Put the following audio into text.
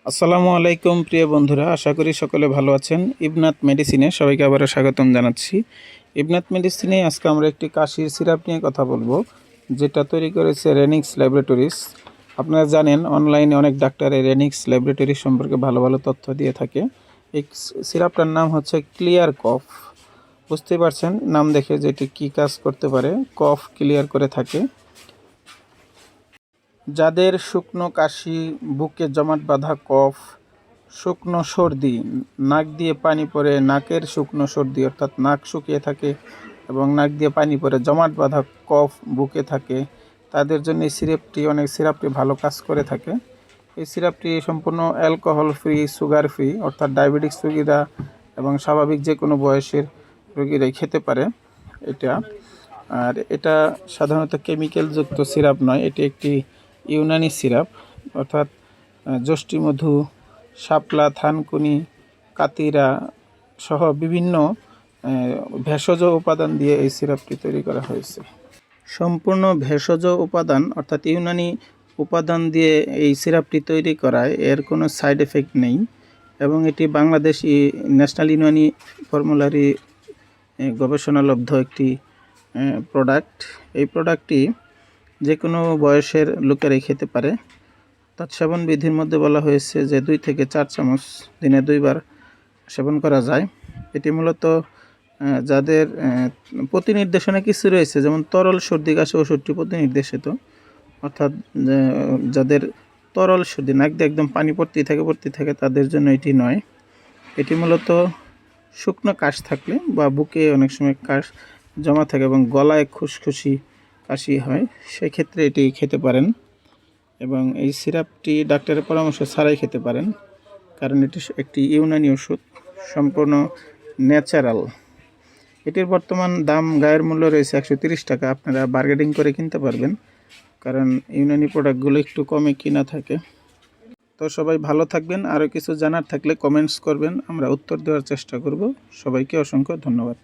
আসসালামু আলাইকুম প্রিয় বন্ধুরা, আশা করি সকলে ভালো আছেন। ইবনাত মেডিসিনে সবাইকে আবারও স্বাগতম জানাচ্ছি। ইবনাত মেডিসিনে আজকে আমরা একটি কাশির সিরাপ নিয়ে কথা বলবো, যেটা তৈরি করেছে রেনিক্স ল্যাবরেটরিজ। আপনারা জানেন অনলাইনে অনেক ডাক্তার এই রেনিক্স ল্যাবরেটরি সম্পর্কে ভালো ভালো তথ্য দিয়ে থাকে। এই সিরাপটার নাম হচ্ছে ক্লিয়ার কফ। বুঝতে পারছেন নাম দেখে যে এটি কী কাজ করতে পারে। কফ ক্লিয়ার করে থাকে। যাদের শুকনো কাশি, বুকে জমাট বাঁধা কফ, শুকনো সর্দি, নাক দিয়ে পানি পড়ে, নাকের শুকনো সর্দি অর্থাৎ নাক শুকিয়ে থাকে এবং নাক দিয়ে পানি পড়ে জমাট বাঁধা কফ বুকে থাকে, তাদের জন্য এই সিরাপটি ভালো কাজ করে থাকে। এই সিরাপটি সম্পূর্ণ অ্যালকোহল ফ্রি, সুগার ফ্রি, অর্থাৎ ডায়াবেটিক্স রোগীরা এবং স্বাভাবিক যে কোনো বয়সের রোগীরাই খেতে পারে এটা। আর এটা সাধারণত কেমিক্যালযুক্ত সিরাপ নয়, এটি একটি ইউনানি সিরাপ, অর্থাৎ যষ্টিমধু, শাপলা, থানকুনি, কাতিরা সহ বিভিন্ন ভেষজ উপাদান দিয়ে এই সিরাপটি তৈরি করা হয়েছে। সম্পূর্ণ ভেষজ উপাদান অর্থাৎ ইউনানি উপাদান দিয়ে এই সিরাপটি তৈরি করায় এর কোনো সাইড এফেক্ট নেই এবং এটি বাংলাদেশ ন্যাশনাল ইউনানি ফর্মুলারি গবেষণালব্ধ একটি প্রোডাক্ট। এই প্রোডাক্টটি যে কোনো বয়সের লোকেরাই খেতে পারে। অর্থাৎ সেবন বিধির মধ্যে বলা হয়েছে যে 2 থেকে 4 চামচ দিনে 2 বার সেবন করা যায়। এটি মূলত যাদের প্রতিনির্দেশনা কিছু রয়েছে, যেমন তরল সর্দি কাশি ওষুধটি প্রতিনির্দেশিত, অর্থাৎ যাদের তরল সর্দি নাক দিয়ে একদম পানি পড়তেই থাকে তাদের জন্য এটি নয়। এটি মূলত শুকনো কাশ থাকলে বা বুকে অনেক সময় কাশ জমা থাকে এবং গলায় খুশখুশি কাশি হয়, সেক্ষেত্রে এটি খেতে পারেন এবং এই সিরাপটি ডাক্তারের পরামর্শ ছাড়াই খেতে পারেন, কারণ এটি একটি ইউনানি ওষুধ, সম্পূর্ণ ন্যাচারাল। এটির বর্তমান দাম গায়ের মূল্য রয়েছে 130 টাকা। আপনারা বার্গেনিং করে কিনতে পারবেন, কারণ ইউনানি প্রোডাক্টগুলো একটু কমে কিনা থাকে। তো সবাই ভালো থাকবেন। আরও কিছু জানার থাকলে কমেন্টস করবেন, আমরা উত্তর দেওয়ার চেষ্টা করব। সবাইকে অসংখ্য ধন্যবাদ।